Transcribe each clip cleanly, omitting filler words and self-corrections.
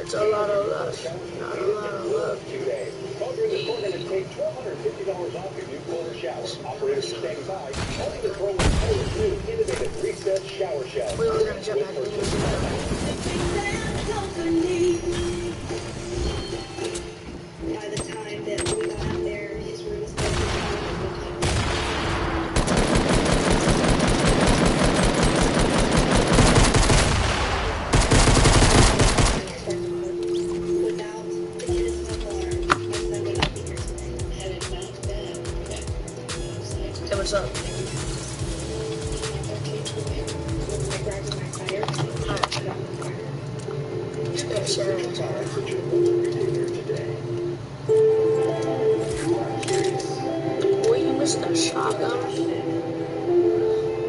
It's a lot of love. Not a lot of love. Call during the program and take $1,250 off your new Kohler shower. Operators standing by. Only the Pro with Kohler's new innovative recessed shower shell. We're gonna jump back in. By the time that we got out there, his room was without the kids no more. My son would not be here today. Had it not been Hey, what's up? I grabbed my fire. Boy, you missed that shotgun.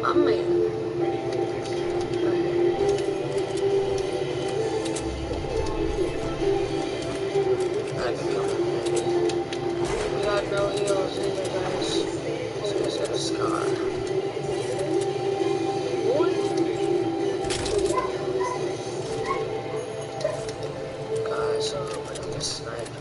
My man. We got no heals either, guys. This guy's got a scar. Guys, I don't get sniped.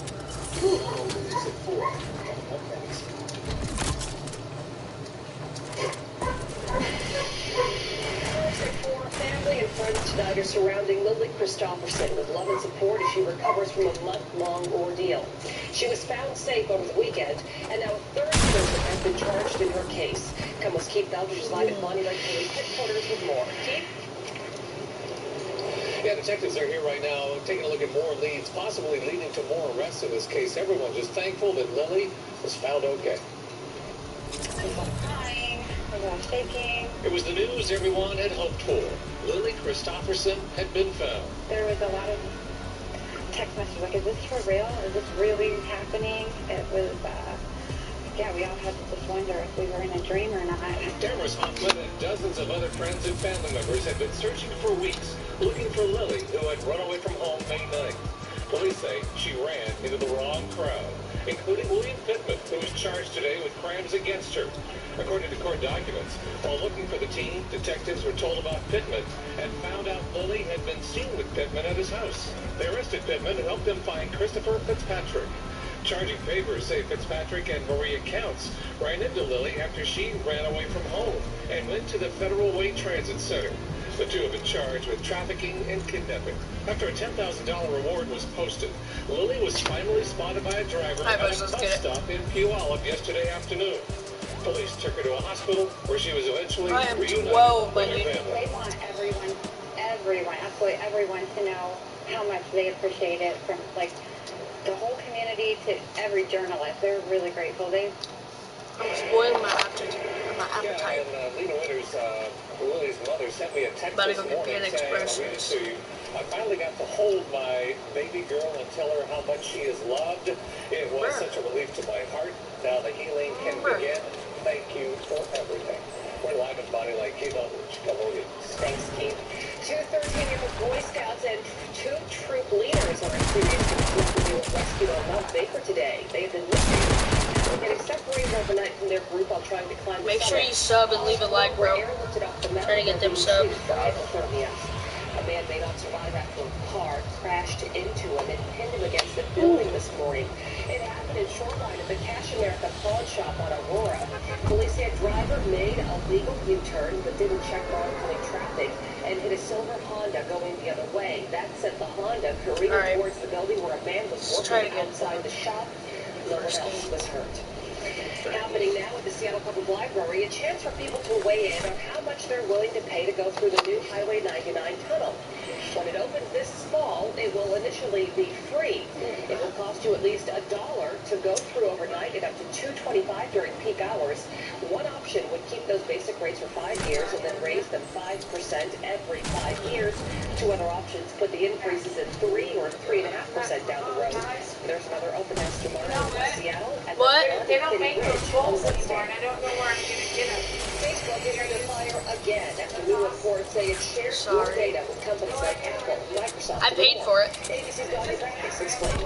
Family and friends tonight are surrounding Lily Christopherson with love and support as she recovers from a month-long ordeal. She was found safe over the weekend, and now a third person has been charged in her case. Come with Keith Eldridge live at Bonnie Lake Police Headquarters with more. Keith? Yeah, detectives are here right now taking a look at more leads, possibly leading to more arrests in this case. Everyone's just thankful that Lily was found okay. crying, I was shaking. It was the news everyone had hoped for. Lily Christopherson had been found. There was a lot of text messages like, is this for real? Is this really happening? It was, yeah, we all had to just wonder if we were in a dream or not. Deborah's Hoffman and dozens of other friends and family members had been searching for weeks, looking for Lily, who had run away from home May 9th. Police say she ran into the wrong crowd, including William Pittman, who was charged today with crimes against her. According to court documents, while looking for the teen, detectives were told about Pittman and found out Lily had been seen with Pittman at his house. They arrested Pittman and helped them find Christopher Fitzpatrick. Charging papers say Fitzpatrick and Maria Counts ran into Lily after she ran away from home and went to the Federal Way Transit Center. The two have been charged with trafficking and kidnapping. After a $10,000 reward was posted, Lily was finally spotted by a driver at a bus stop in Puyallup yesterday afternoon. Police took her to a hospital where she was eventually reunited with her family. They want everyone, absolutely everyone to know how much they appreciate it, from like the whole community to every journalist. They're really grateful. I'm spoiling my appetite. Yeah, and Lena Winters, Lily's mother, sent me a text this morning saying, I'll read it to you. I finally got to hold my baby girl and tell her how much she is loved. It was such a relief to my heart. Now the healing can begin. Thank you for everything. We're live at Bonnie Lake. Keith Eldridge, Emote. Thanks, Keith. Two 13-year-old Boy Scouts and two troop leaders are rescued on Mount Baker today. They have been missing. They're getting separated overnight from their group while trying to climb the Make sure you sub and leave a like, bro. Trying to get them sub. A man may not survive after a car crashed into him and pinned him against the building this morning. It happened in Shoreline at the Cash America pawn shop on Aurora. Police say a driver made a legal U-turn but didn't check oncoming traffic and hit a silver Honda going the other way. That sent the Honda careening towards the building where a man was working outside the shop. No one else was hurt. Happening now at the Seattle Public Library, a chance for people to weigh in on how much they're willing to pay to go through the new Highway 99 tunnel. When it opens this fall, it will initially be free. It will cost you at least $1 to go through overnight and up to $2.25 during peak hours. One option would keep those basic rates for 5 years and then raise them 5% every 5 years. Two other options put the increases at 3 or 3.5% down the road. There's another open house tomorrow in Seattle. They don't make those bulbs anymore, and I don't know where I'm going to get them. Facebook is under fire again after new reports say it shares your data with companies like Apple, Microsoft. I paid for it. ABC's Dr. Practice explains.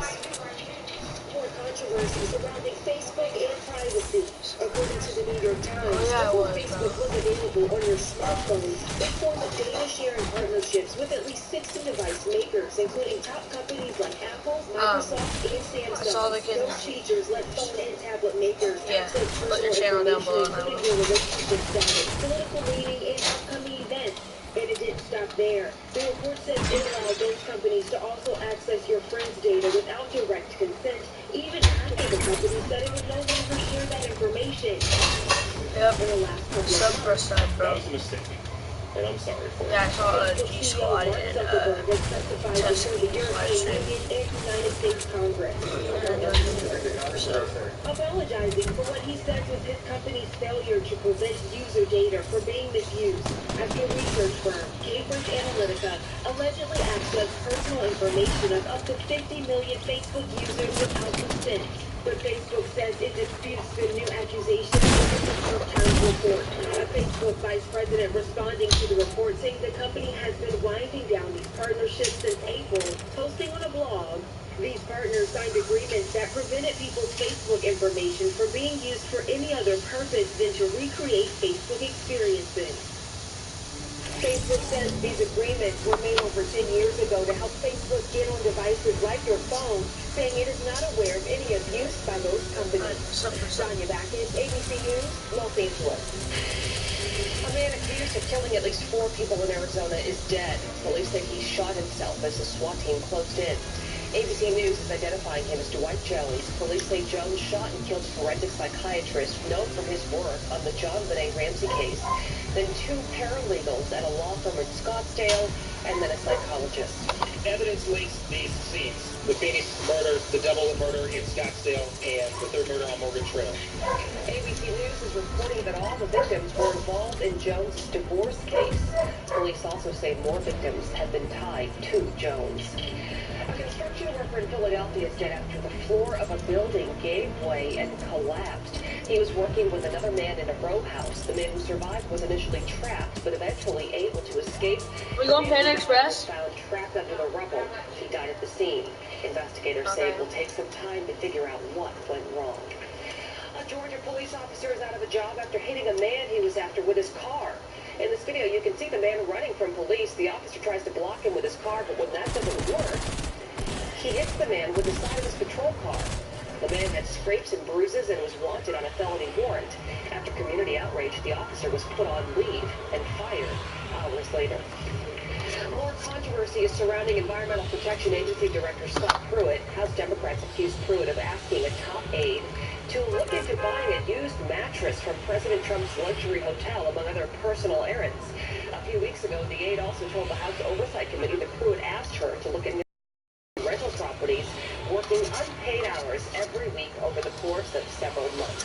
More controversy surrounding Facebook and privacy. According to the New York Times, Oh, yeah, it before was, Facebook was available on your smartphone, it formed data sharing partnerships with at least 60 device makers, including top companies like Apple, Microsoft, and I saw Samsung. the kid. Those features let phone and tablet makers Yeah, access put your personal channel down below information, now. including your relationship status, political leaning, and upcoming events. And it didn't stop there. The report says it allowed those companies to also access your friends' data without direct consent, even after the company said it would no longer share that information. Yep. In the last couple Sub of for months, sub, That bro. was a mistake, and I'm sorry for it. Yeah, I saw a Facebook G CEO Squad Mark and Zuckerberg has testified before the Tessie live European stream. Union and United States Congress, So, apologizing for what he says was his company's failure to prevent user data from being misused after research firm Cambridge Analytica allegedly accessed personal information of up to 50 million Facebook users without consent. But Facebook says it disputes the new accusation in the New York Times report. A Facebook vice president responding to the report saying the company has been winding down these partnerships since April, posting on a blog. These partners signed agreements that prevented people's Facebook information from being used for any other purpose than to recreate Facebook experiences. Facebook says these agreements were made over 10 years ago to help Facebook get on devices like your phone, saying it is not aware of any abuse by those companies. sub for sub. Sonia Backus, ABC News, Los Angeles. A man accused of killing at least 4 people in Arizona is dead. Police think he shot himself as the SWAT team closed in. ABC News is identifying him as Dwight Jones. Police say Jones shot and killed a forensic psychiatrist known for his work on the John Benet Ramsey case, then 2 paralegals at a law firm in Scottsdale, and then a psychologist. Evidence links these scenes: the Phoenix murder, the double murder in Scottsdale, and the third murder on Morgan Trail. ABC News is reporting that all the victims were involved in Jones' divorce case. Police also say more victims have been tied to Jones. A construction worker in Philadelphia is dead after the floor of a building gave way and collapsed. He was working with another man in a row house. The man who survived was initially trapped, but eventually able to escape. We going Panda Express? Found trapped under the rubble. He died at the scene. Investigators say it will take some time to figure out what went wrong. A Georgia police officer is out of a job after hitting a man he was after with his car. In this video, you can see the man running from police. The officer tries to block him with his car, but when that doesn't work, he hits the man with the side of his patrol car. The man had scrapes and bruises and was wanted on a felony warrant. After community outrage, the officer was put on leave and fired hours later. More controversy is surrounding Environmental Protection Agency Director Scott Pruitt. House Democrats accused Pruitt of asking a top aide to look into buying a used mattress from President Trump's luxury hotel, among other personal errands. A few weeks ago, the aide also told the House Oversight Committee that Pruitt asked her to look at rental properties, working unpaid hours every week over the course of several months.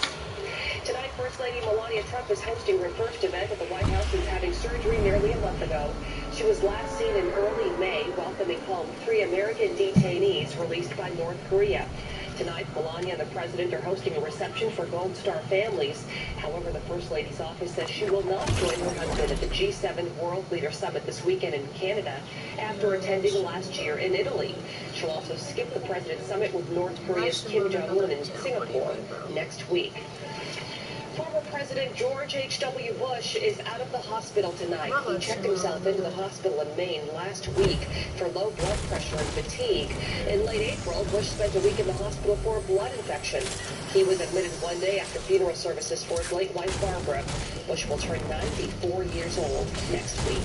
Tonight, First Lady Melania Trump is hosting her first event at the White House since having surgery nearly a month ago. She was last seen in early May welcoming home 3 American detainees released by North Korea. Tonight, Melania and the president are hosting a reception for Gold Star families. However, the First Lady's office says she will not join her husband at the G7 World Leader Summit this weekend in Canada after attending last year in Italy. She'll also skip the President's Summit with North Korea's Kim Jong-un in Singapore next week. Former President George H.W. Bush is out of the hospital tonight. He checked himself into the hospital in Maine last week for low blood pressure and fatigue. In late April, Bush spent a week in the hospital for a blood infection. He was admitted one day after funeral services for his late wife, Barbara. Bush will turn 94 years old next week.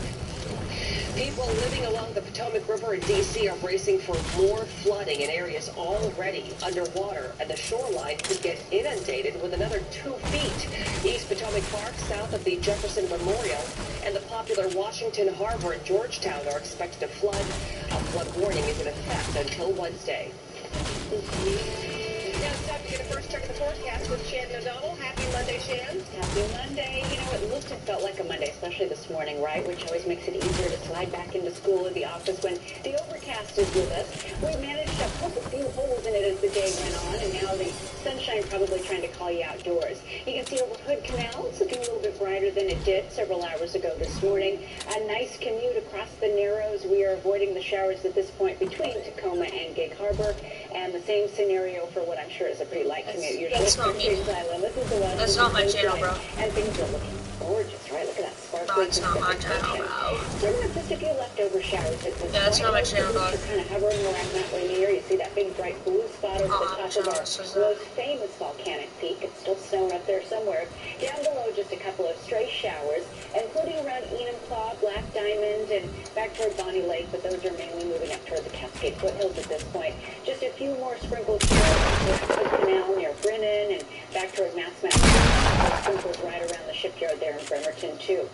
People living along the Potomac River in D.C. are bracing for more flooding in areas already underwater, and the shoreline could get inundated with another 2 feet. East Potomac Park, south of the Jefferson Memorial, and the popular Washington Harbor and Georgetown are expected to flood. A flood warning is in effect until Wednesday. Now it's time to get a first check of the forecast with Shannon O'Donnell. Happy Monday, Shan. Happy Monday. You know, it looked and felt like a Monday, especially this morning, right? Which always makes it easier to slide back into school or the office when the overcast is with us. We managed to poke a few holes in it as the day went on, and now the sunshine probably trying to call you outdoors. You can see over Hood Canal. It's looking a little bit brighter than it did several hours ago this morning. A nice commute across the Narrows. We are avoiding the showers at this point between Tacoma and Gig Harbor. And the same scenario for what I'm sure is a pretty light commute. Usually That's not me. Island. This is the one. That's not my channel, bro. And things are looking gorgeous, right? Look at that sparkly. No, it's not my channel, bro. So we're going to just a few leftover showers at this Yeah, that's not my channel, dog. You're kind of hovering around that way near. You see that big bright blue spot over the top of our most famous volcanic peak. It's still snowing up there somewhere. Down below, just a couple of stray showers, including around Enumclaw, Black Diamond, and back toward Bonnie Lake, but those are mainly moving up toward the Cascade foothills at this point. Just a few more sprinkled showers at the canal near Brennan and back toward Mass Mountain. Sprinkles right around the shipyard there in Bremerton, too.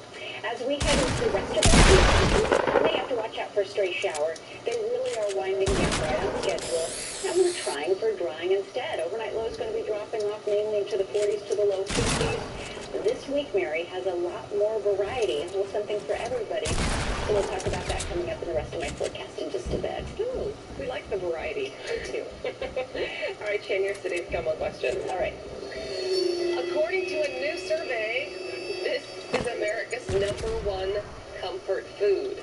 As we head into the rest of the week, we may have to watch out for a stray shower. They really are winding down right on schedule. And we're trying for drying instead. Overnight low is going to be dropping off mainly into the 40s to the low 50s. This week, Mary, has a lot more variety. Well, something for everybody. So we'll talk about that coming up in the rest of my forecast in just a bit. Ooh, we like the variety. Me too. All right, Chan, here's today's Como question. All right. According to a new survey, this is America's #1 comfort food.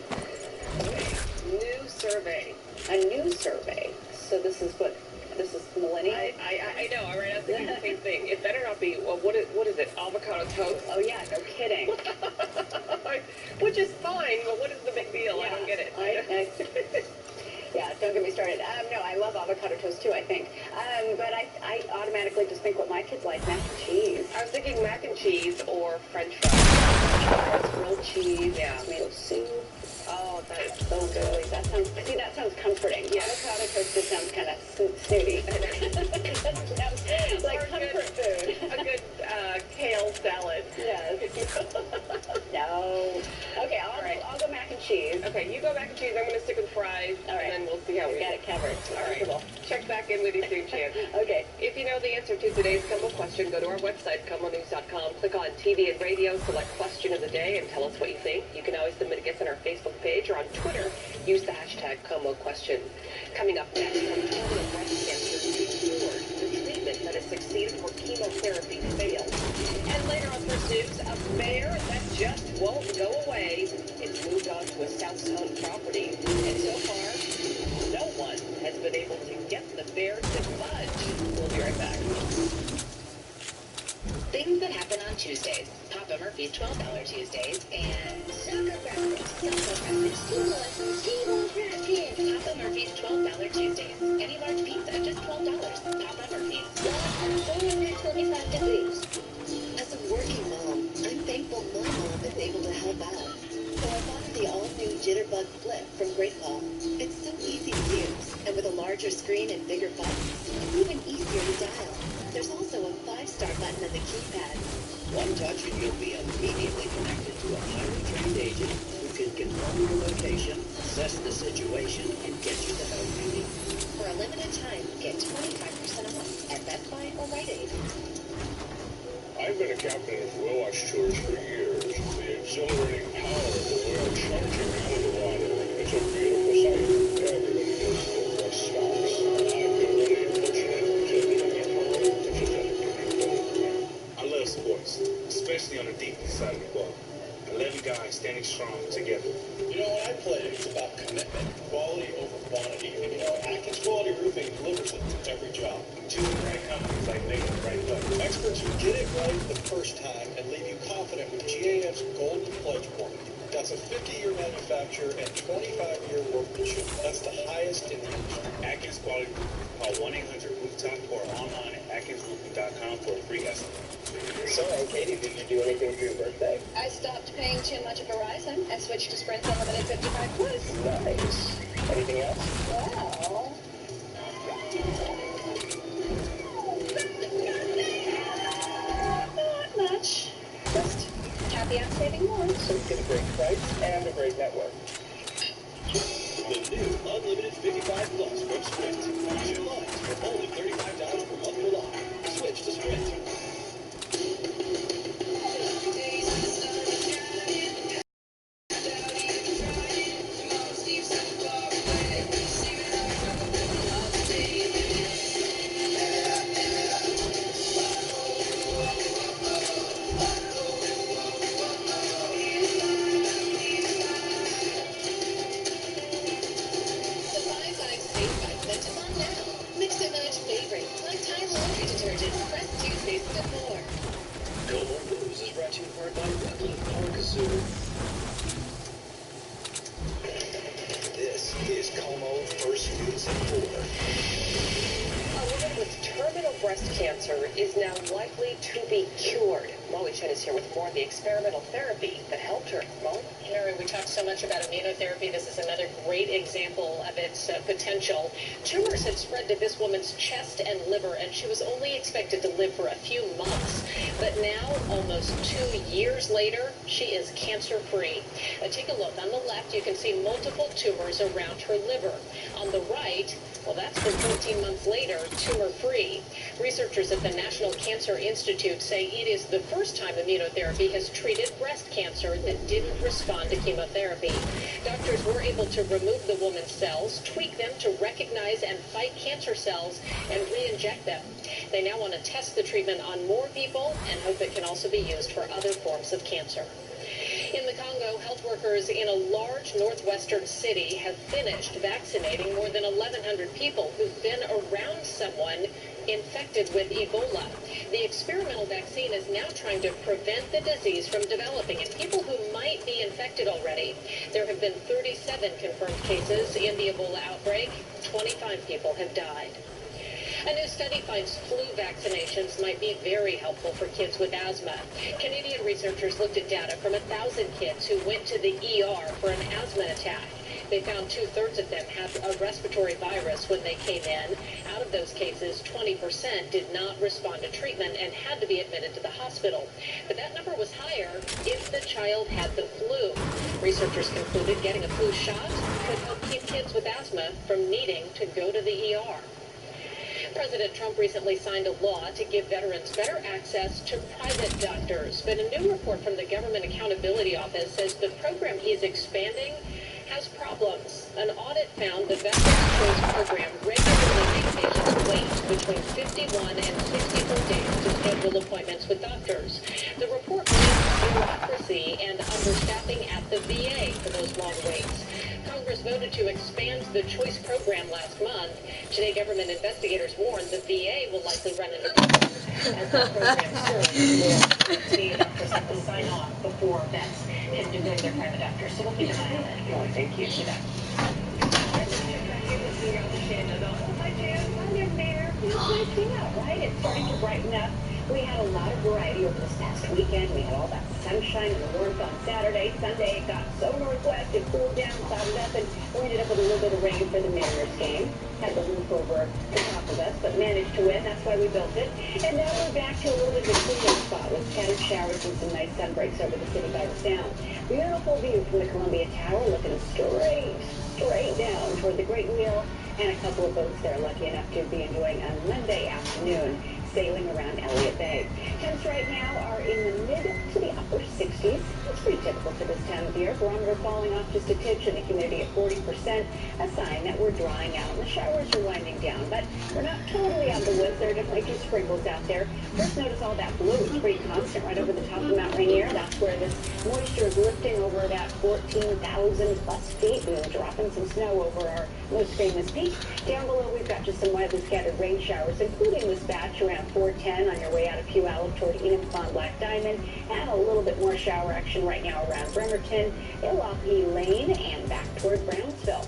New survey. A new survey. So this is what? This is millennial? I know, right? I was thinking the same thing. It better not be, well, what is it, avocado toast? Oh, yeah, no kidding. Which is fine, but what is the big deal? Yeah, I don't get it. Yeah, don't get me started. No, I love avocado toast too, I think. But I automatically just think what my kids like, mac and cheese. I was thinking mac and cheese or french fries. Grilled cheese, Yeah. tomato soup. Oh, that is So good. That sounds comforting. Yeah. Avocado toast just sounds kind of snooty. That sounds like comfort food. a good kale salad. Yes. No. Okay, I'll go mac and cheese. Okay, you go mac and cheese. I'm going to stick with fries, All right. and then we'll see how we Got it covered. All right. Check back in with you soon, Chan. Okay. If you know the answer to today's Como question, go to our website, comonews.com, click on TV and radio, select question of the day, and tell us what you think. You can always submit a guess on our Facebook page or on Twitter. Use the hashtag Como question. Coming up next, from terminal breast cancer to cured, the treatment that has succeeded where chemotherapy failed. And later on First News, a bear that just won't go away. It's moved on to a South Zone property. And so far, no one has been able to get the bear to budge. We'll be right back. Things that happen on Tuesdays. Papa Murphy's $12 Tuesdays and Soccer Practice, Papa Murphy's $12 Tuesdays. Any large pizza, just $12. Papa Murphy's. 425 degrees. As a working mom, I'm thankful my mom is able to help out. So I bought the all-new Jitterbug Flip from Great Ball. It's so easy to use, and with a larger screen and bigger buttons, it's even easier to dial. There's also a 5-star button on the keypad. One touch and you'll be immediately connected to a highly trained agent who can confirm your location, assess the situation, and get you the help you need. For a limited time, get 25% off at Best Buy or Rite Aid. I've been a captain of whale watch tours for years. The exhilarating power of the whale charging out of the water. It's a beautiful sight. Everybody knows the best stocks. I've been really fortunate to be on a tour that just hasn't given me. I love sports, especially on the defense side of the ball. 11 guys standing strong together. You know, when I play, it's about commitment, quality over quantity. And, you know, Atkins Quality Roofing delivers it to every job. Choosing the right companies like making the right play. Experts who get it right the first time and leave you confident with GAF's Golden Pledge warranty. That's a 50-year manufacturer and 25-year workmanship. That's the highest in the industry. Atkins Quality Roofing. Call 1-800-ROOFTOP or online at atkinsroofing.com for a free estimate. So, Katie, did you do anything for your birthday? I stopped paying too much of Verizon and switched to Sprint Unlimited 55 Plus. Nice. Anything else? Well, not much. Just happy I'm saving more. So get a great price and a great network. The new Unlimited 55 Plus from Sprint. Use your lines for only $35 per month per line. Switch to Sprint. Como first news at 4. A woman with terminal breast cancer is now likely to be cured. Molly Chen is here with more of the experimental therapy that helped her. Molly? Mary, we talk so much about immunotherapy. This is another great example of its potential. Tumors had spread to this woman's chest and liver, and she was only expected to live for a few months. But now, almost 2 years later, she is cancer-free. Take a look. On the left, you can see multiple tumors around her liver. On the right, well, that's been 14 months later, tumor-free. Researchers at the National Cancer Institute say it is the first time immunotherapy has treated breast cancer that didn't respond to chemotherapy. Doctors were able to remove the woman's cells, tweak them to recognize and fight cancer cells, and re-inject them. They now want to test the treatment on more people and hope it can also be used for other forms of cancer. In the Congo, health workers in a large northwestern city have finished vaccinating more than 1,100 people who've been around someone infected with Ebola. The experimental vaccine is now trying to prevent the disease from developing in people who might be infected already. There have been 37 confirmed cases in the Ebola outbreak. 25 people have died. A new study finds flu vaccinations might be very helpful for kids with asthma. Canadian researchers looked at data from 1,000 kids who went to the ER for an asthma attack. They found 2/3 of them had a respiratory virus when they came in. Out of those cases, 20% did not respond to treatment and had to be admitted to the hospital. But that number was higher if the child had the flu. Researchers concluded getting a flu shot could help keep kids with asthma from needing to go to the ER. President Trump recently signed a law to give veterans better access to private doctors. But a new report from the Government Accountability Office says the program he's expanding has problems. An audit found the Veterans Choice Program regularly makes patients wait between 51 and 64 days to schedule appointments with doctors. The report blames bureaucracy and understaffing at the VA for those long waits. Congress voted to expand the choice program last month. Today, government investigators warn the VA will likely run into problems as the program serves more. VA doctors have to sign off before vets can go to their private doctors. So we'll keep an eye on that. Molly, thank you. See that. Hi, Jan. Hi there, Mayor. It's nice to be out, right? It's starting to brighten up. We had a lot of variety over this past weekend. We had all that sunshine and warmth on Saturday. Sunday, it got so northwest, it cooled down, clouded up, and we ended up with a little bit of rain for the Mariners game. Had the roof over the top of us, but managed to win. That's why we built it. And now we're back to a little bit of a cooling spot with scattered showers and some nice sun breaks over the city by the sound. Beautiful view from the Columbia Tower, looking straight down toward the Great Wheel, and a couple of boats there lucky enough to be enjoying a Monday afternoon sailing around Elliott Bay. Temps right now are in the mid to the upper 60s. It's pretty typical for this time of year. Barometer falling off just a titch and the humidity at 40%, a sign that we're drying out. The showers are winding down, but we're not totally out of the woods. There are definitely a few sprinkles out there. First, notice all that blue. It's pretty constant right over the top of Mount Rainier. That's where this moisture is lifting over about 14,000 plus feet and dropping some snow over our most famous peak. Down below, we've got just some widely scattered rain showers, including this batch around 410 on your way out of Puyallup toward Enumclaw Black Diamond, and a little bit more shower action right now around Bremerton, Illapie Lane, and back toward Brownsville.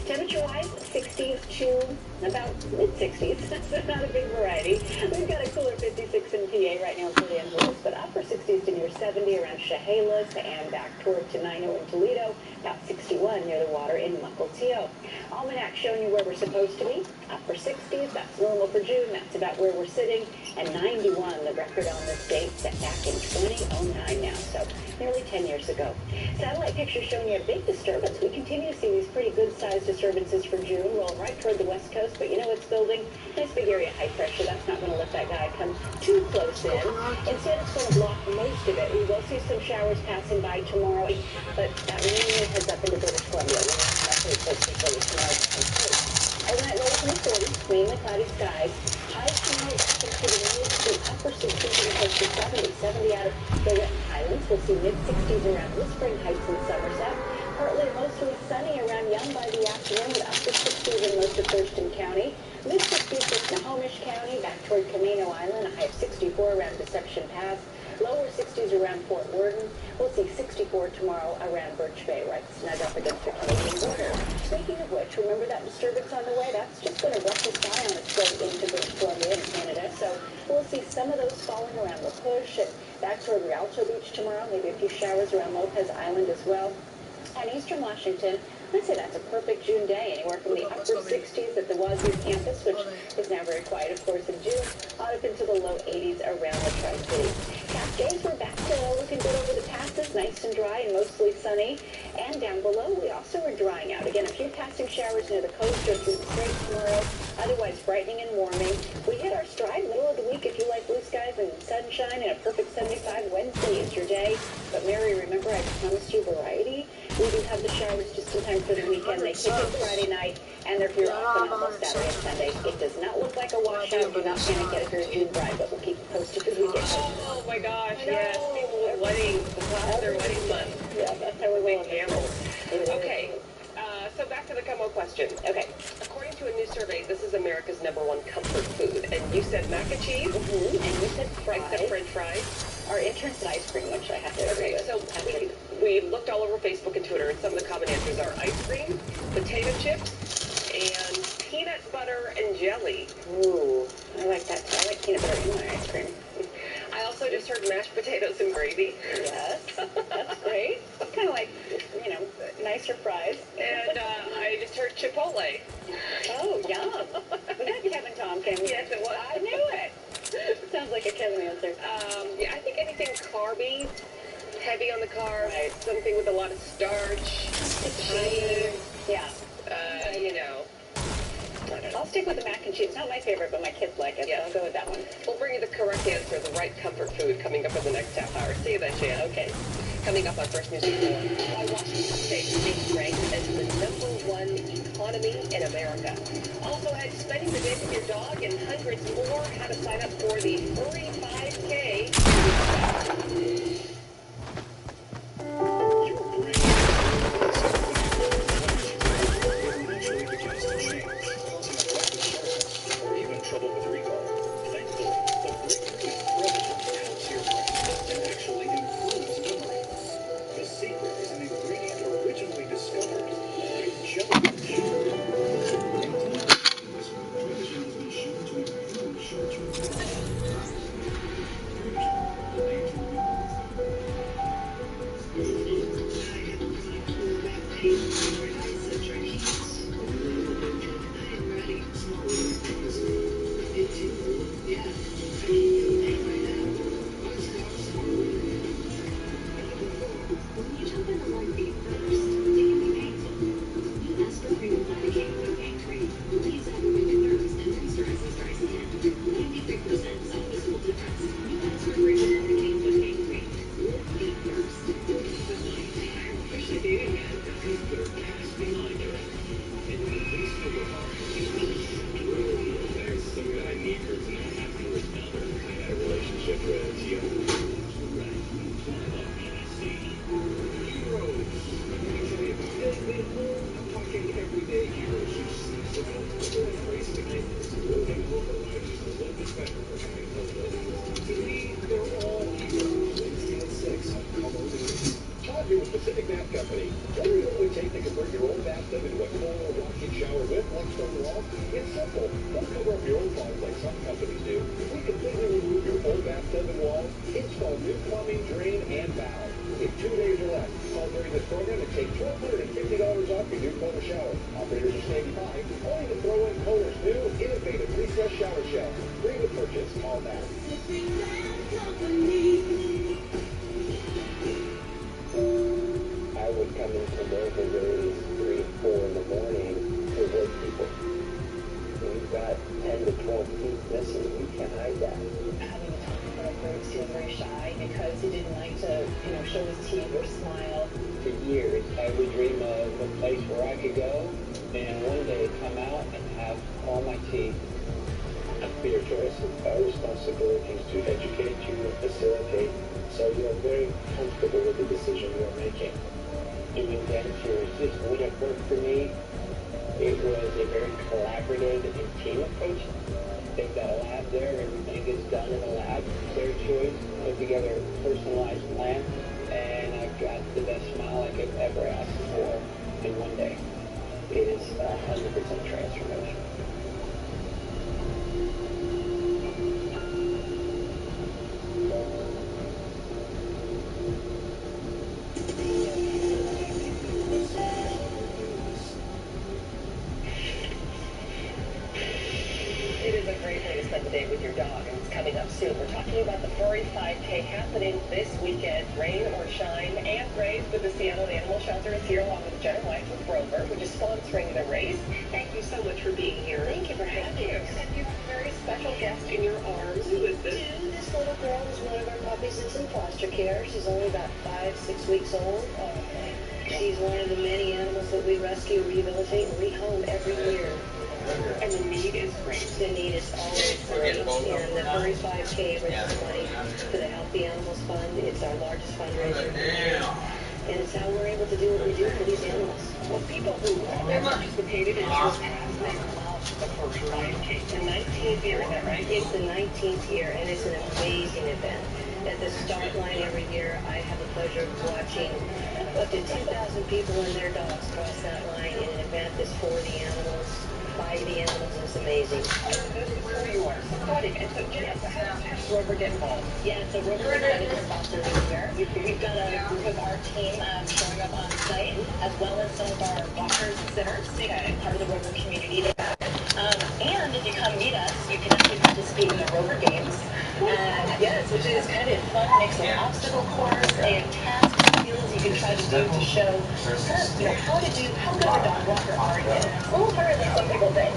Temperature-wise, 60s to about mid-60s. That's not a big variety. We've got a cooler 56 in PA right now in Port Angeles, but upper 60s to near 70 around Chehalis and back toward Tenino in Toledo, about 61 near the water in Mukilteo. Almanac showing you where we're supposed to be. Upper 60s, that's normal for June. That's about where we're sitting. And 91, the record on this date, set back in 2009 now, so nearly 10 years ago. Satellite picture showing you a big disturbance. We continue to see these pretty good-sized disturbances for June, rolling right toward the west coast, but you know it's building. Nice big area of high pressure. That's not going to let that guy come too close in. Instead, it's going to block most of it. We will see some showers passing by tomorrow, but that really heads up into British Columbia. We're not pretty close to tomorrow. Overnight lows in the 40s, mainly cloudy skies. Highs tomorrow back into the mid to upper 60s and close to 70. 70 out of the West Highlands. We'll see mid-60s around Whispering Heights in Somerset. Partly mostly sunny around Young by the afternoon with upper 60s in most of Thurston County. Mid-60s with Snohomish County back toward Camino Island. A high of 64 around Deception Pass. Lower 60s around Fort Worden. We'll see 64 tomorrow around Birch Bay, right snug up against the Canadian border. Speaking of which, remember that disturbance on the way? That's just going to roughly fly on its way into British Columbia and Canada. So we'll see some of those falling around La Push and back toward Rialto Beach tomorrow. Maybe a few showers around Lopez Island as well. And eastern Washington, I'd say that's a perfect June day, anywhere from the upper 60s at the Wazoo campus, which is now very quiet, of course, in June, on up into the low 80s around the Tri-Cities. Cascades, we're back to looking good over the passes, nice and dry and mostly sunny. And down below, we also are drying out. Again, a few passing showers near the coast or through the Straits tomorrow, otherwise brightening and warming. We hit our stride middle of the week if you like blue skies and sunshine, and a perfect 75 Wednesday is your day. But Mary, remember I promised you variety? We do have the showers just in time for the weekend. They kick in Friday night, and they're here often almost Saturday and Sunday. It does not look like a washout. Do not panic yet if you're a June bride, but we'll keep you posted as we get home. Oh my gosh, yes. People with weddings, their wedding month. Yeah, that's how we roll. Okay, so back to the Como question. Okay. According to a new survey, this is America's #1 comfort food. And you said mac and cheese? And you said fries. I said French fries. Our intern said ice cream, which I have to agree with. So we looked all over Facebook and Twitter, and some of the common answers are ice cream, potato chips, and peanut butter and jelly. Ooh, I like that too. I like peanut butter in my ice cream. I also just heard mashed potatoes and gravy. Yes, that's great. Kind of like, nicer fries. And I just heard Chipotle. Oh, yum. Was that Kevin Tompkins? Yes, it was. I knew it. Sounds like a Kevin answer. Yeah, I think anything carby, heavy on the carbs, right. Something with a lot of starch, cheese. Yeah. I'll stick with the mac and cheese. It's not my favorite, but my kids like it, so I'll go with that one. We'll bring you the correct answer, the right comfort food, coming up in the next half hour. See you then, Jan. Okay. Coming up on First News at 4, why Washington State is ranked as the #1 economy in America. Also had spending the day with your dog and hundreds more, how to sign up for the furry 5K. Trouble with recall. Thankfully, the breakthrough intelligence helps your brain and actually improves memory. The secret is an ingredient originally discovered in jellyfish. This prevision has been shown to improve short-term They've got a lab there. Everything is done in a lab. Their choice, put together a personalized plan, and I've got the best smile I could ever ask for in one day. It is 100% transformation. It is a great way to spend the day with your dog, and it's coming up soon. We're talking about the furry 5K happening this weekend. Rain or shine, Anne Graves with the Seattle Animal Shelter is here along with Jenna White with Rover, which is sponsoring the race. Thank you so much for being here. Thank you for having us. And you have a very special guest in your arms. Who is this? This little girl is one of our puppies that's in foster care. She's only about 5-6 weeks old. She's one of the many animals that we rescue, rehabilitate, and rehome every year. And the need is great. The need is always great. And the Furry 5K raises money for the Healthy Animals Fund. It's our largest fundraiser of the year. And it's how we're able to do what we do for these animals. Well, people who have participated in years past, they love the Furry 5K. It's the 19th year, is that right? It's the 19th year, and it's an amazing event. At the start line every year, I have the pleasure of watching up to 2,000 people and their dogs cross that line in an event that's for the animals, by the animals, and it's amazing. This is who you are, supporting. And so, Jenna, how does Rover get involved? Yeah, so Rover is ready to foster this year. We've got a group of our team showing up on site, as well as some of our walkers and sitters, part of the Rover community. And if you come meet us, you can actually participate in the Rover Games. Yes, which is kind of fun, mix of obstacle course and tasks, skills you can try to do to show how good a dog walker are you. It's a little harder than some people think.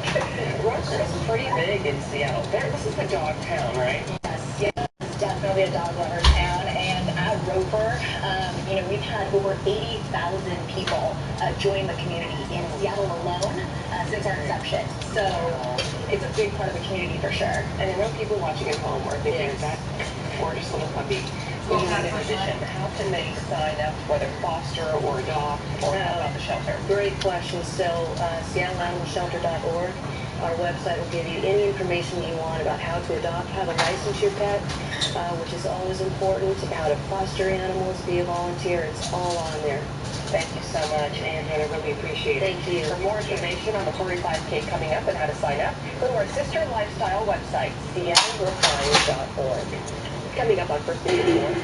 Rover is pretty big in Seattle. This is the dog town, right? Yes, It's definitely a dog lover town, and at Rover, we've had over 80,000 people join the community in Seattle alone since our inception. So it's a big part of the community for sure. And I know people watching at home are thinking, that gorgeous little puppy. In addition, how can they sign up, whether foster or adopt, or how about the shelter? Great question. So, SeattleAnimalShelter.org. Our website will give you any information you want about how to adopt, how to license your pet, which is always important, how to foster animals, be a volunteer. It's all on there. Thank you so much, Anne. I really appreciate it. Thank you. For more information on the 45K coming up and how to sign up, go to our sister lifestyle website, SeattleRefine.org. Coming up on First News Report.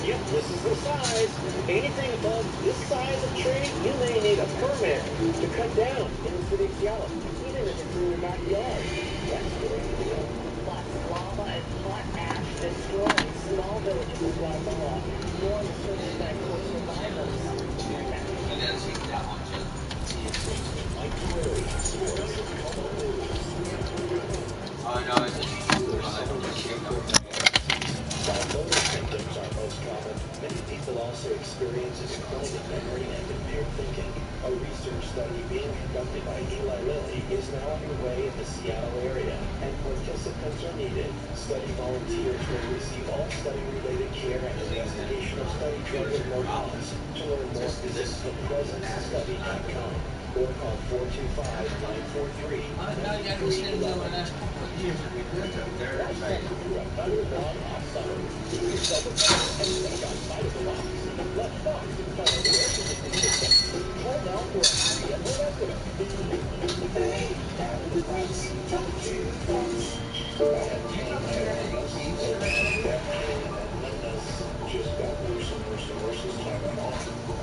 Yep, this is the size. Anything above this size of tree, you may need a permit to cut down in the city of Seattle, even if it's in your backyard. That's the way to go. Plus, lava and hot ash destroying small villages in Guatemala. More on the search tonight for survivors. While motor symptoms are most common, many people also experience declining memory and impaired thinking. A research study being conducted by Eli Lilly is now underway in the Seattle area, and participants are needed. Study volunteers will receive all study-related care and investigation of study drug at no cost. To learn more, visit thepresencestudy.com or call 425-943-9311. Just got worse and worse and worse as time went on.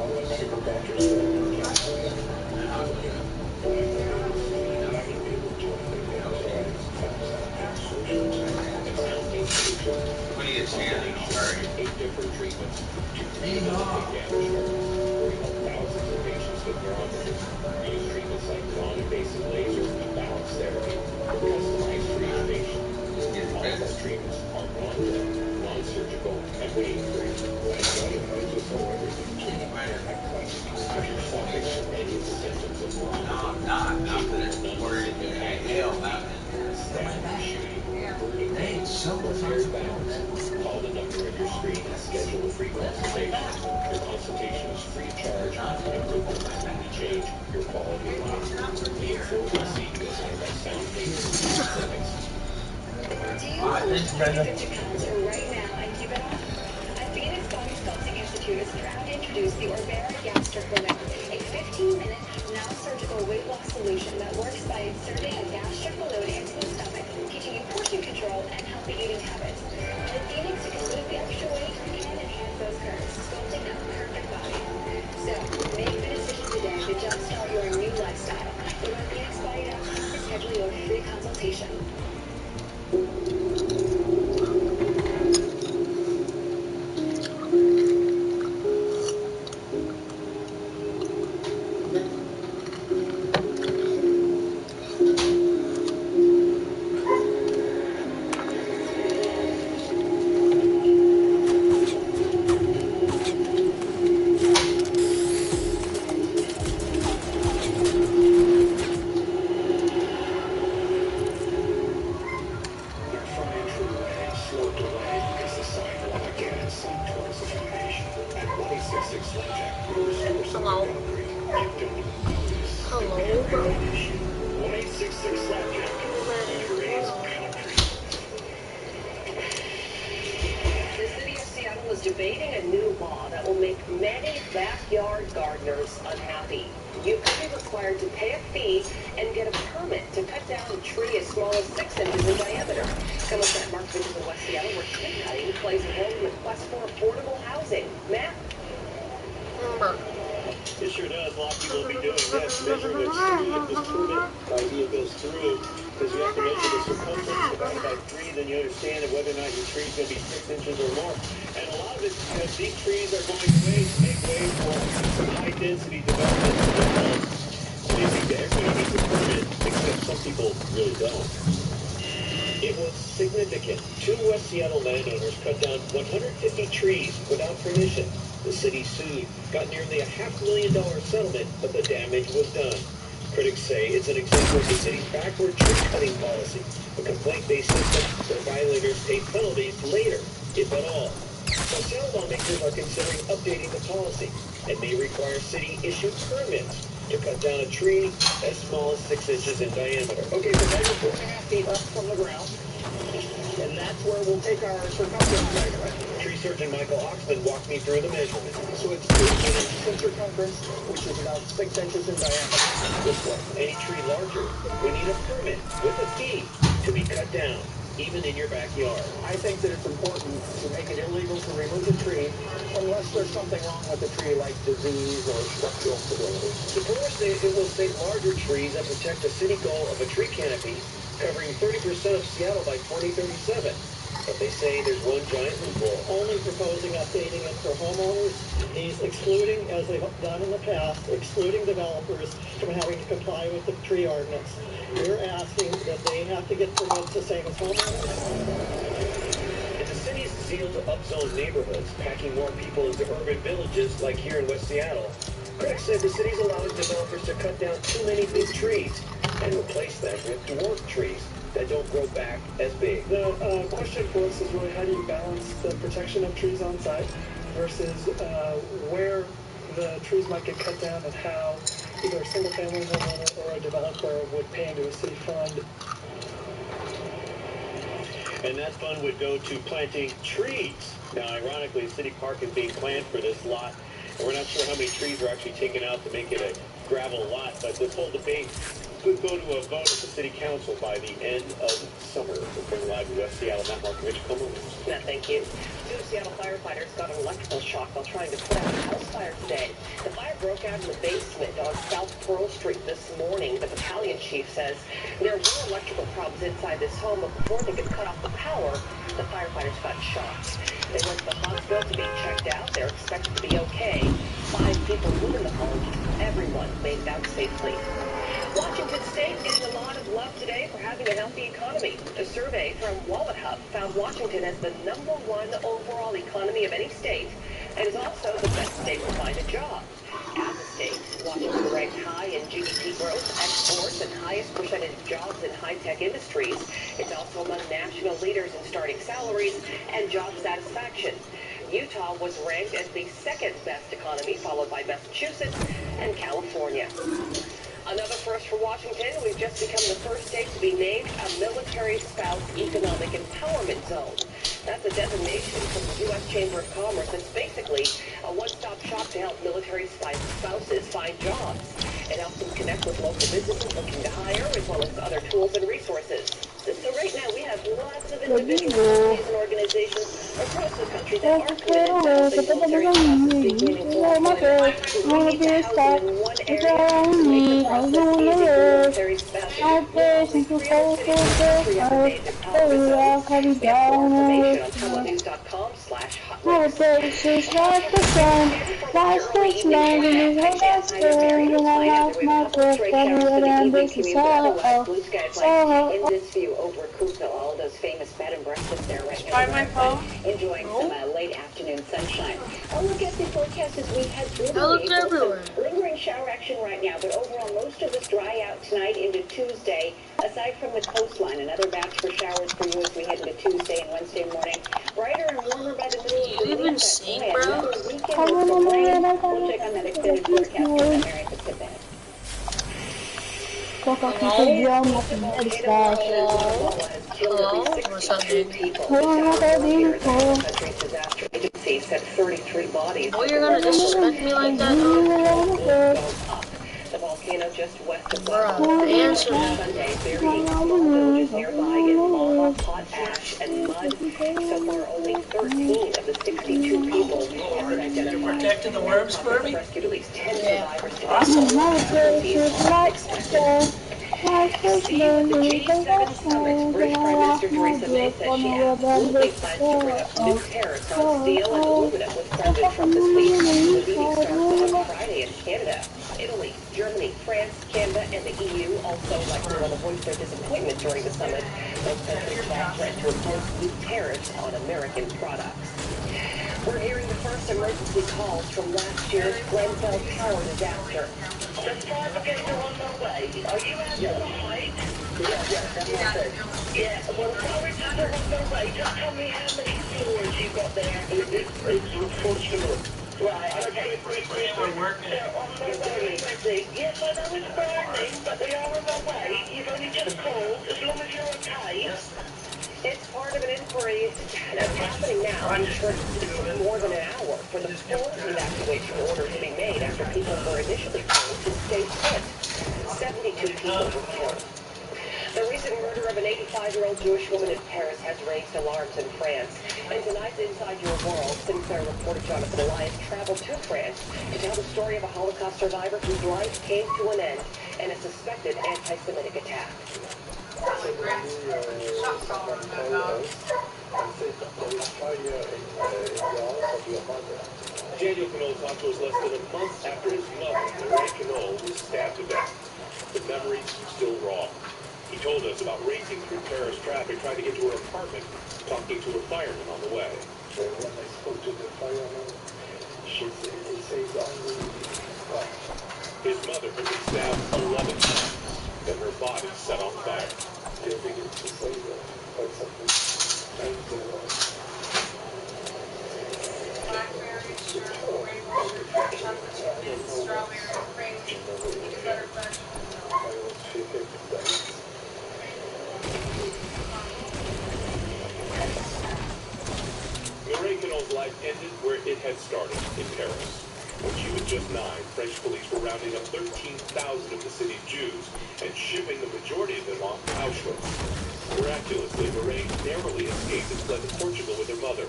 All the medical doctors said, can't tell you. When you get standing, sorry. 8 different treatments to treat damage where we help thousands of patients with neurometers. Use treatments like non-invasive laser and balance therapy. They're customized for each patient. All of our treatments are non-drug, non-surgical, and pain-free. I tell you, I just know everything. If you're suffering from any of the symptoms of neurometers, No, I'm not. I'm worried that hell about it. stabbing, shooting, burning, Hey, it's so impaired balance, call the number on your screen and schedule a free consultation. Your consultation is free of charge and will be change your quality of life. We look forward to seeing you guys on our sound things. Do you want to take a concert right now and keep it off? A Phoenix Body Sculpting Institute is proud to introduce the Orbera Gastric Limit, a 15-minute non-surgical weight loss solution that works by inserting a gastric balloon into the stomach, teaching you portion control and healthy eating habits. With Phoenix, you can lose the extra weight and enhance those curves, sculpting a perfect body. So, make the decision today to jumpstart your new lifestyle. Go to phoenixbody.com to schedule your free consultation. Hello? Hello, bro? 1-866 Slapjack. Ukraine's country. The city of Seattle is debating a new law that will make many backyard gardeners unhappy. You could be required to pay a fee and get a permit to cut down a tree as small as 6 inches in diameter. Democrat Mark Vickers in West Seattle, where tree cutting plays a role in the quest for affordable housing. Matt? It sure does. A lot of people will be doing this. Measurements to get this permit. The idea goes through because you have to measure the circumference divided by 3, then you understand whether or not your tree is going to be 6 inches or more. And a lot of it's because these trees are going away to make way for some high-density development. Basically, everybody needs a permit, except some people really don't. It was significant. 2 West Seattle landowners cut down 150 trees without permission. The city sued, got nearly a $500,000 settlement, but the damage was done. Critics say it's an example of the city's backward tree-cutting policy, a complaint-based system where violators pay penalties later, if at all. So Seattle lawmakers are considering updating the policy and may require city-issued permits to cut down a tree as small as 6 inches in diameter. Okay, so measure 4.5 feet up from the ground. And that's where we'll take our circumference measurement. Tree surgeon Michael Oxman walked me through the measurement. So it's 18 inches in circumference, which is about 6 inches in diameter. This way, any tree larger, we need a permit with a fee to be cut down, even in your backyard. I think that it's important to make it illegal to remove the tree unless there's something wrong with the tree, like disease or structural stability. Supporters say it will save larger trees and protect the city goal of a tree canopy covering 30% of Seattle by 2037. But they say there's one giant loophole. Only proposing updating it for homeowners. He's excluding, as they've done in the past, excluding developers from having to comply with the tree ordinance. We're asking that they have to get permits the same as homeowners. In the city's zeal to upzone neighborhoods, packing more people into urban villages like here in West Seattle, critics said the city's allowing developers to cut down too many big trees and replace them with dwarf trees that don't grow back as big. The question for us is really how do you balance the protection of trees on site versus where the trees might get cut down and how either a single-family homeowner or a developer would pay into a city fund. And that fund would go to planting trees. Now, ironically, a city park is being planned for this lot, and we're not sure how many trees are actually taken out to make it a gravel lot, but this whole debate could go to a vote at the city council by the end of summer. We'll bring live to West Seattle, Matt Markovich. Come on. Matt, thank you. 2 Seattle firefighters got an electrical shock while trying to put out a house fire today. The fire broke out in the basement on South Pearl Street this morning. The battalion chief says there were electrical problems inside this home, but before they could cut off the power, the firefighters got shocked. They went to the hospital to be checked out. They're expected to be okay. 5 people live in the home. Everyone made it out safely. Washington State getting a lot of love today for having a healthy economy. A survey from Wallet Hub found Washington as the #1 overall economy of any state and is also the best state to find a job. As a state, Washington ranked high in GDP growth, exports, and highest percentage of jobs in high-tech industries. It's also among national leaders in starting salaries and job satisfaction. Utah was ranked as the 2nd best economy, followed by Massachusetts and California. Another first for Washington, we've just become the first state to be named a Military Spouse Economic Empowerment Zone. That's a designation from the U.S. Chamber of Commerce. It's basically a one-stop shop to help military spouses find jobs. It helps them connect with local businesses looking to hire, as well as other tools and resources. So right now we have lots of individual companies and organizations across the country that are committed to helping military spouses seek meaningful employment. We need to house them in one area to make the process easy for military spouses. We're only 300 cities in the country have named empowerment zones. We have more information on telenews.com/hotlinks. Like the sun, like this land, and it's just very to find out that we have a couple of stray showers for the evening commute, but otherwise blue skies like in this view over Coopville, all those famous bed and breakfasts there right now. Try my phone? Enjoying some late afternoon sunshine. I'll look at the forecast as we head through the I looked week. everywhere. Lingering shower action right now, but overall most of us dry out tonight into Tuesday. Aside from the coastline, another batch for showers for you as we head into Tuesday and Wednesday morning. Brighter and warmer by the middle of the week. Even sing, bro? Another weekend with some rain. We'll check on that extended forecast on that Mary Pacific. Hello? What's up, dude? Said 33 bodies. Oh, you're gonna disrespect me like that, though? The volcano just west of Bro, answer me. Sunday, buried small villages nearby in lava, hot ash, and mud. So far, only 13 of the 62 people have been identified. You protected the worms for me? Rescued at least 10 Yeah. survivors today. Awesome. Speaking with the G7 summit, British Prime Minister Theresa May said she absolutely plans to bring up new tariffs on steel and aluminum with President Trump this week. The meeting starts on Friday in Canada. Italy, Germany, France, Canada, and the EU also likely want to voice their disappointment during the summit. Those countries have threatened to impose new tariffs on American products. We're hearing the first emergency calls from last year's Grenfell Tower disaster. The fire brigade are on their way. Are you outside? Yeah, well, the fire brigade are on their way. Just tell me how many floors you got there. It's unfortunate. Right, okay. We're working. They're on their way. Yes, I know it's burning, but they are on their way. You've only just called. As long as you're okay. It's part of an inquiry that's happening now. It took more than an hour for the full evacuation order to be made after people were initially told to stay put. 72 people were killed. The recent murder of an 85-year-old Jewish woman in Paris has raised alarms in France. And tonight's Inside Your World, Sinclair reporter Jonathan Elias traveled to France to tell the story of a Holocaust survivor whose life came to an end in a suspected anti-Semitic attack. Daniel Canole talked to us less than a month after his mother, Lorraine Canole, was stabbed to death. The memory's still raw. He told us about racing through Paris traffic, trying to get to her apartment, talking to a fireman on the way. When I spoke to the fireman, he says only His mother had been stabbed 11 times, then her body set on fire. they begin to say that quite something. And Blackberry, sugar, rainbow, chocolate chip mint, strawberry, cream, peanut butter crunch. I was shaking that. Lorraine Canole's life ended where it had started, in Paris. When she was just 9, French police were rounding up 13,000 of the city's Jews and shipping the majority of them off to Auschwitz. Miraculously, Lorraine narrowly escaped and fled to Portugal with her mother.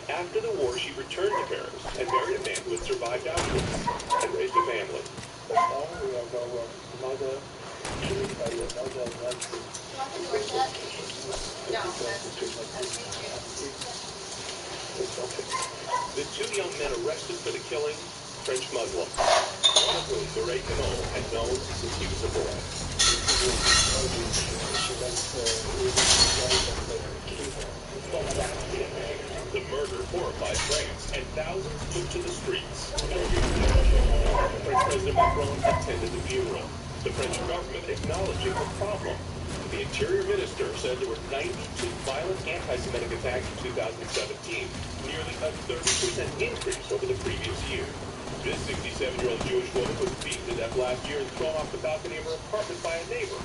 After the war, she returned to Paris and married a man who had survived Auschwitz and raised a family. But now we have our mother killed by another Nazi. The 2 young men arrested for the killing, French Muslims. One of whom Lorraine Canole had known since he was a boy. The murder horrified France, and thousands took to the streets. French President Macron attended the funeral. The French government acknowledging the problem. The Interior Minister said there were 92 violent anti-Semitic attacks in 2017, nearly a 30% increase over the previous year. This 67-year-old Jewish woman was beaten to death last year and thrown off the balcony of her apartment by a neighbor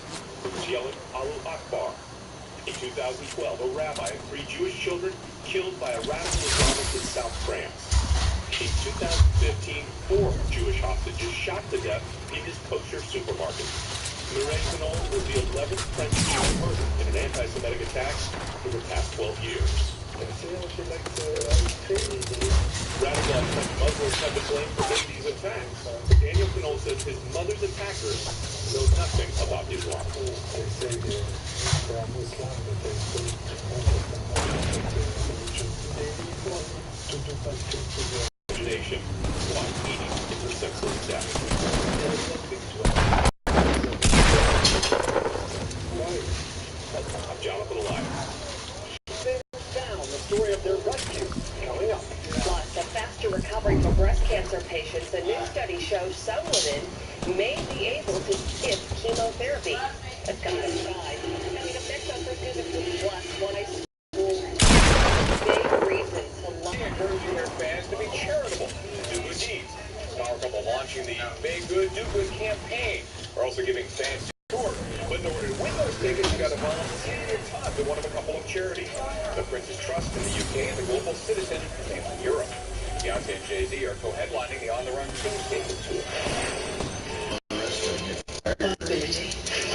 who was yelling Allahu Akbar. In 2012, a rabbi and 3 Jewish children killed by a radical Islamist in South France. In 2015, 4 Jewish hostages shot to death in his kosher supermarket. Mireille Pinon was the 11th French Jew murdered in an anti-Semitic attack in the past 12 years. Radical French Muslims have been blamed for these attacks. Daniel Pinon says his mother's attackers know nothing about Islam. Nation, why eating is a senseless death. I'm Jonathan Elias. Down the story of their rescue coming up. Plus, a faster recovery for breast cancer patients. A new study shows some women may be able to skip chemotherapy. That's coming up 5. Coming up next on First News at 2. Plus, why school big reasons to love Encouraging their fans to be charitable and do good deeds. Power couple launching the Make Good, Do Good campaign. We're also giving fans support. But in order to win those tickets, you got to volunteer your time to one of a couple of charities. The Prince's Trust in the UK and the Global Citizen in Europe. Beyonce and Jay-Z are co-headlining the On the Run Tuesday